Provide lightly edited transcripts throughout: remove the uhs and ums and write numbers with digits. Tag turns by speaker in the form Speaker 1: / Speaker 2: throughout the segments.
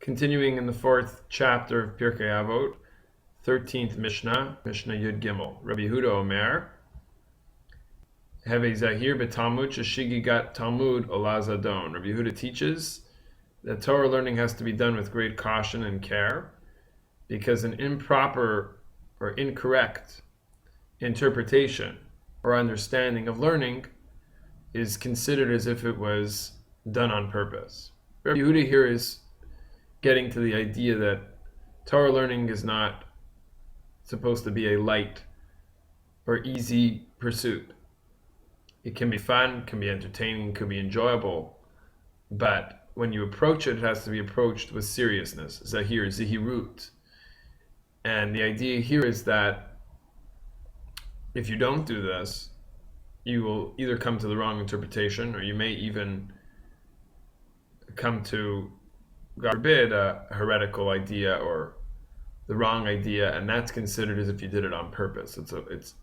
Speaker 1: Continuing in the fourth chapter of Pirkei Avot, 13th Mishnah, Mishnah Yud Gimel. Rabbi Yehuda Omer, Heve Zahir b'Talmud sheshigi gat Talmud ola zadon. Rabbi Yehuda teaches that Torah learning has to be done with great caution and care, because an improper or incorrect interpretation or understanding of learning is considered as if it was done on purpose. Rabbi Yehuda here is getting to the idea that Torah learning is not supposed to be a light or easy pursuit. It can be fun, can be entertaining, can be enjoyable, but when you approach it, it has to be approached with seriousness. Zahir, zihirut. And the idea here is that if you don't do this, you will either come to the wrong interpretation, or you may even come to, God forbid, a heretical idea or the wrong idea, and that's considered as if you did it on purpose. It's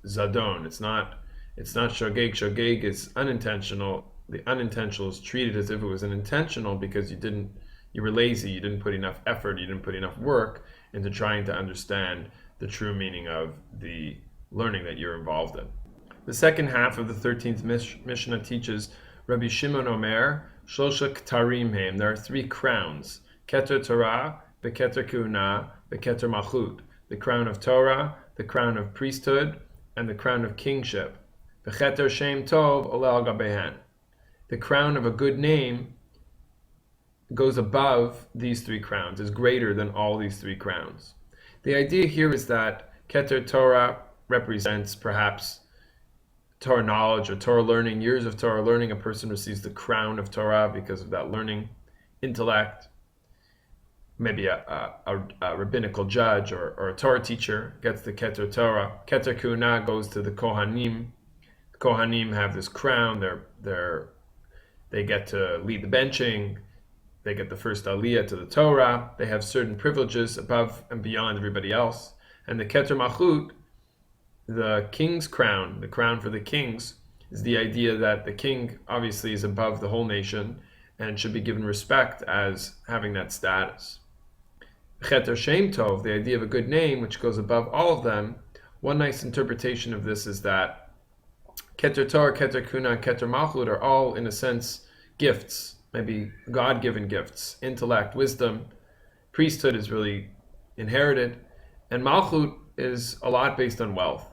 Speaker 1: zadon. It's not shogeg. Shogeg is unintentional. The unintentional is treated as if it was intentional because you were lazy, you didn't put enough effort, you didn't put enough work into trying to understand the true meaning of the learning that you're involved in. The second half of the 13th Mishnah teaches Rabbi Shimon Omer, Shlosha Ktarim Heim. There are three crowns: Keter Torah, the Keter Kuna, the Keter Malchut. The crown of Torah, the crown of priesthood, and the crown of kingship. The Keter Shem Tov Ole al Gabehen. The crown of a good name goes above these three crowns, is greater than all these three crowns. The idea here is that Keter Torah represents perhaps Torah knowledge or Torah learning, years of Torah learning. A person receives the crown of Torah because of that learning. Intellect, maybe a rabbinical judge or a Torah teacher gets the Keter Torah. Keter Kuna goes to the Kohanim. The Kohanim have this crown. They get to lead the benching. They get the first aliyah to the Torah. They have certain privileges above and beyond everybody else. And the Keter Malchut, the king's crown, the crown for the kings, is the idea that the king obviously is above the whole nation and should be given respect as having that status. Keter Shem Tov, the idea of a good name, which goes above all of them. One nice interpretation of this is that Keter Torah, Keter Kuna, and Keter Malchut are all, in a sense, gifts, maybe God-given gifts. Intellect, wisdom, priesthood is really inherited, and Malchut is a lot based on wealth.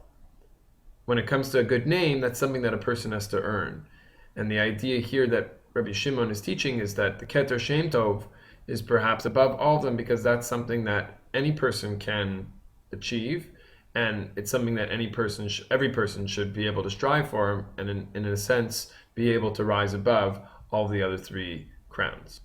Speaker 1: When it comes to a good name, that's something that a person has to earn. And the idea here that Rabbi Shimon is teaching is that the Keter Shem Tov is perhaps above all of them, because that's something that any person can achieve, and it's something that every person should be able to strive for, and in a sense, be able to rise above all the other three crowns.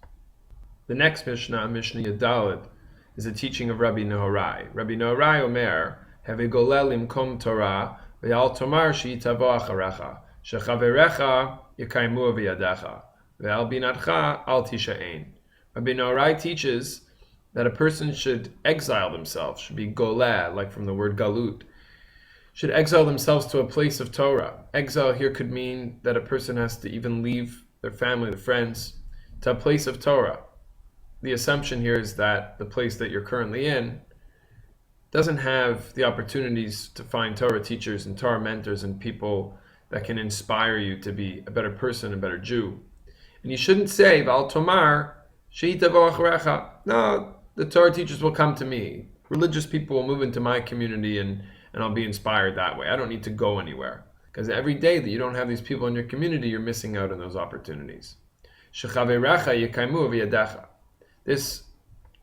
Speaker 1: The next Mishnah, Mishnah Yadalid, is a teaching of Rabbi Nehorai. Rabbi Nehorai Omer, Have golel imkom Torah, ve'al tomar she'itavo acharecha, shechaverecha yekaimu v'yadecha, ve'al binatcha al tisha'ein. Rabbi Nehorai teaches that a person should exile themselves, should be goleh, like from the word galut, should exile themselves to a place of Torah. Exile here could mean that a person has to even leave their family, their friends, to a place of Torah. The assumption here is that the place that you're currently in doesn't have the opportunities to find Torah teachers and Torah mentors and people that can inspire you to be a better person, a better Jew. And you shouldn't say, Val Tomar, no, the Torah teachers will come to me. Religious people will move into my community and I'll be inspired that way. I don't need to go anywhere. Because every day that you don't have these people in your community, you're missing out on those opportunities. This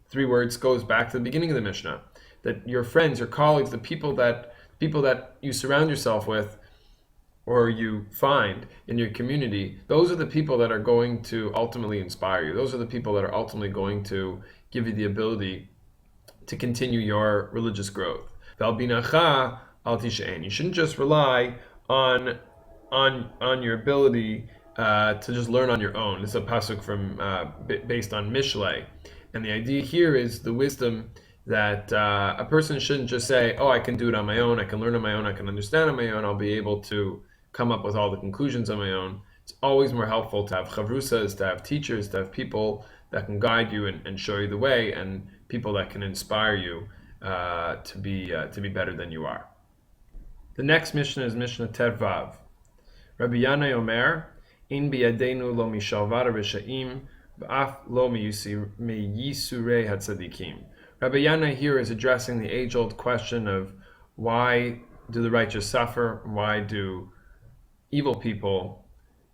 Speaker 1: three words goes back to the beginning of the Mishnah, that your friends, your colleagues, the people that you surround yourself with or you find in your community, those are the people that are going to ultimately inspire you. Those are the people that are ultimately going to give you the ability to continue your religious growth. You shouldn't just rely on your ability to just learn on your own. This is a pasuk from based on Mishlei, and the idea here is the wisdom that a person shouldn't just say, "Oh, I can do it on my own. I can learn on my own. I can understand on my own. I'll be able to come up with all the conclusions on my own." It's always more helpful to have chavrusas, to have teachers, to have people that can guide you and show you the way, and people that can inspire you to be better than you are. The next Mishnah is Mishnah Tervav. Rabbi Yanai Omer, in biyadenu lo mishalvar reshaim, v'af lo meyisurei hatzadikim. Rabbi Yanai here is addressing the age-old question of why do the righteous suffer? Why do evil people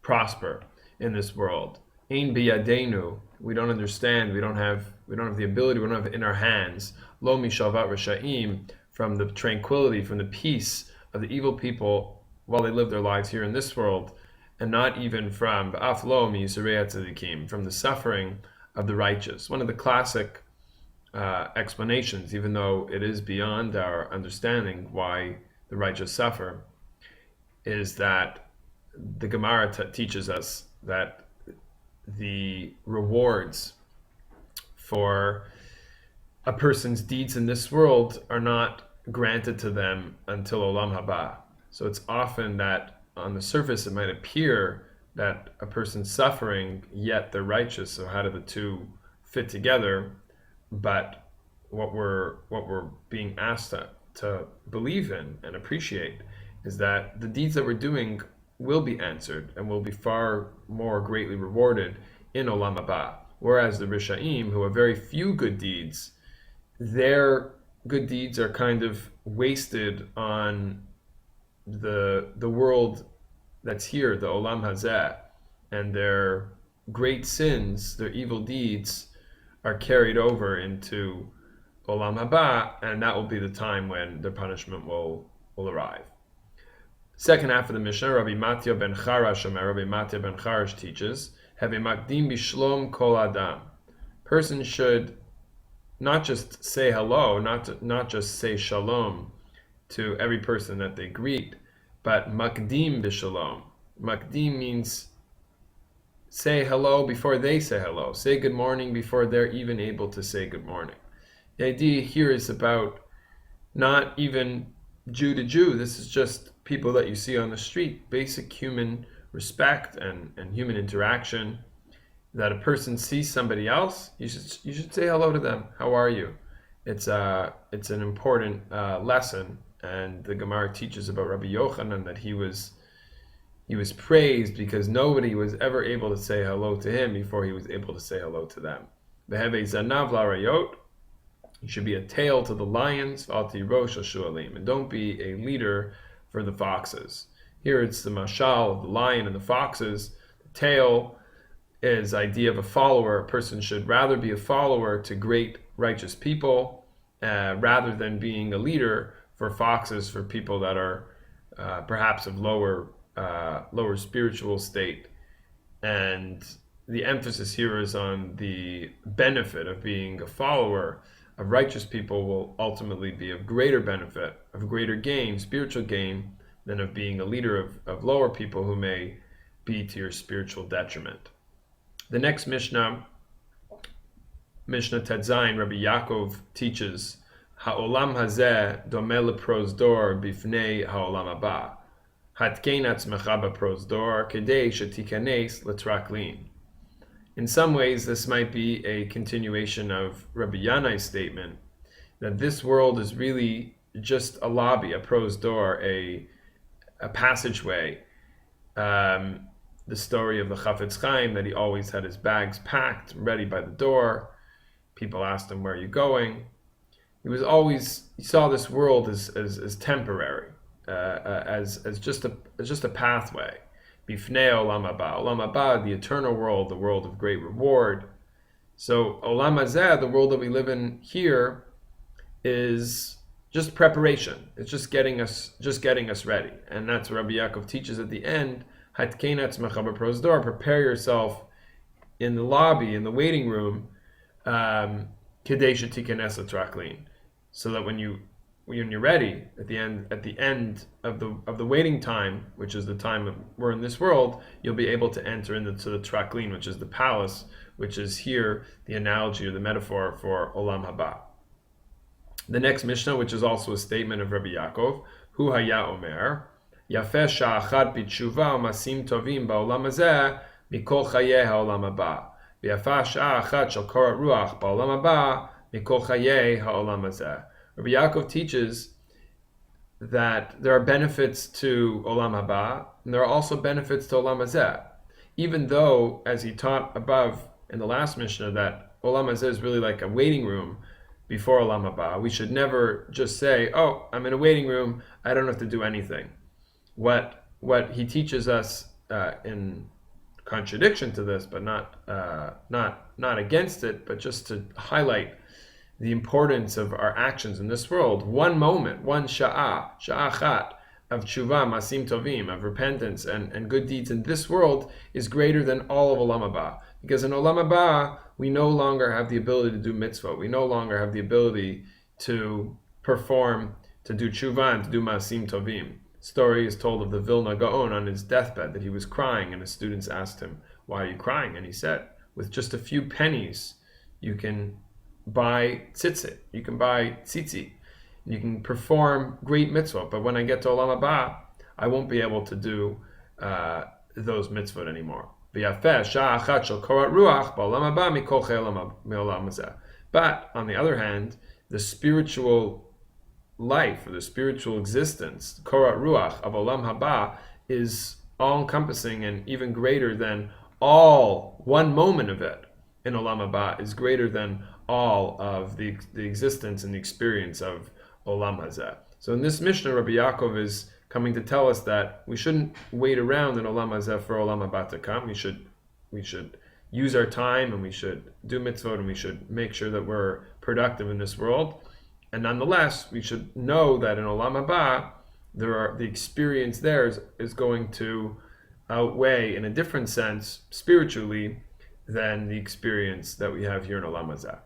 Speaker 1: prosper in this world? Ein biyadenu, we don't understand. We don't have the ability. We don't have it in our hands. Lo mishalvat reshaim, from the tranquility, from the peace of the evil people while they live their lives here in this world, and not even from v'af lo meyisurei hatzadikim, from the suffering of the righteous. One of the classic explanations, even though it is beyond our understanding why the righteous suffer, is that the Gemara teaches us that the rewards for a person's deeds in this world are not granted to them until Olam Haba. So it's often that on the surface it might appear that a person's suffering, yet they're righteous. So how do the two fit together? But what we're being asked to believe in and appreciate is that the deeds that we're doing will be answered and will be far more greatly rewarded in Olam Haba. Whereas the Rishaim, who have very few good deeds, their good deeds are kind of wasted on the world that's here, the Olam Hazeh, and their great sins, their evil deeds, are carried over into Olam Haba, and that will be the time when the punishment will arrive. Second half of the Mishnah, Rabbi Matya ben Charash, Rabbi Matya ben Charash teaches, have a makdim bishlom kol adam. Person should not just say hello, not just say shalom to every person that they greet, but makdim bishalom. Makdim means say hello before they say hello. Say good morning before they're even able to say good morning. The idea here is about not even Jew to Jew. This is just people that you see on the street. Basic human respect and human interaction. That a person sees somebody else, you should say hello to them. How are you? It's an important lesson, and the Gemara teaches about Rabbi Yochanan that he was praised because nobody was ever able to say hello to him before he was able to say hello to them. Beheve zanav larayot. You should be a tail to the lions, v'alti rosh hashualim, and don't be a leader for the foxes. Here it's the mashal of the lion and the foxes. The tail is idea of a follower. A person should rather be a follower to great righteous people rather than being a leader for foxes, for people that are perhaps of lower spiritual state. And the emphasis here is on the benefit of being a follower of righteous people will ultimately be of greater benefit, of greater gain, spiritual gain, than of being a leader of lower people who may be to your spiritual detriment. The next Mishnah, Mishnah Tedzayin, Rabbi Yaakov teaches, Ha'olam hazeh domeh leprosdor bifnei ha'olam haba. Hatkein atzmecha beprosdor kedei shetikanes letraklin. In some ways, this might be a continuation of Rabbi Yanai's statement that this world is really just a lobby, a prosdor, a passageway. The story of the Chafetz Chaim, that he always had his bags packed, ready by the door. People asked him, where are you going? He saw this world as temporary, as just a pathway. Bifnei olam haba. Olam haba, the eternal world, the world of great reward. So olam hazeh, the world that we live in here, is just preparation. It's just getting us ready. And that's what Rabbi Yaakov teaches at the end. Hatkein atzmecha beprosdor. Prepare yourself in the lobby, in the waiting room, kedei shetikanes letraklin, so that when you're ready at the end of the waiting time, which is the time we're in this world, you'll be able to enter into the traklin, which is the palace, which is here the analogy or the metaphor for olam haba. The next Mishnah, which is also a statement of Rabbi Yaakov, hu haya omer, yafeh sha'achad b'tshuva u'masim tovim ba'olam hazeh mikol chayei ha'olam haba. ויפה שעה אחת של קורת רוח בעולם הבא מכל חיי העולם הזה. Rabbi Yaakov teaches that there are benefits to Olam Haba, and there are also benefits to Olam Hazeh. Even though, as he taught above in the last Mishnah, that Olam Hazeh is really like a waiting room before Olam Haba, we should never just say, oh, I'm in a waiting room, I don't have to do anything. What he teaches us in contradiction to this, but not against it, but just to highlight the importance of our actions in this world. One moment, one sha'achat of tshuva, masim tovim, of repentance and good deeds in this world is greater than all of Olam Haba. Because in Olam Haba, we no longer have the ability to do mitzvah. We no longer have the ability to perform, to do tshuva and to do masim tovim. Story is told of the Vilna Gaon on his deathbed that he was crying, and his students asked him, why are you crying? And he said, with just a few pennies, you can buy tzitzit, you can buy tzitzi, you can perform great mitzvah, but when I get to Olam Haba, I won't be able to do those mitzvot anymore. But on the other hand, the spiritual life, or the spiritual existence, korat ruach of Olam Haba, is all-encompassing and even greater than all. One moment of it in Olam Haba is greater than all of the existence and the experience of Olam Hazeh. So in this Mishnah, Rabbi Yaakov is coming to tell us that we shouldn't wait around in Olam Hazeh for Olam Haba to come. We should use our time, and we should do mitzvot, and we should make sure that we're productive in this world. And nonetheless, we should know that in Olam Haba, the experience there is going to outweigh, in a different sense, spiritually, than the experience that we have here in Olam Hazeh.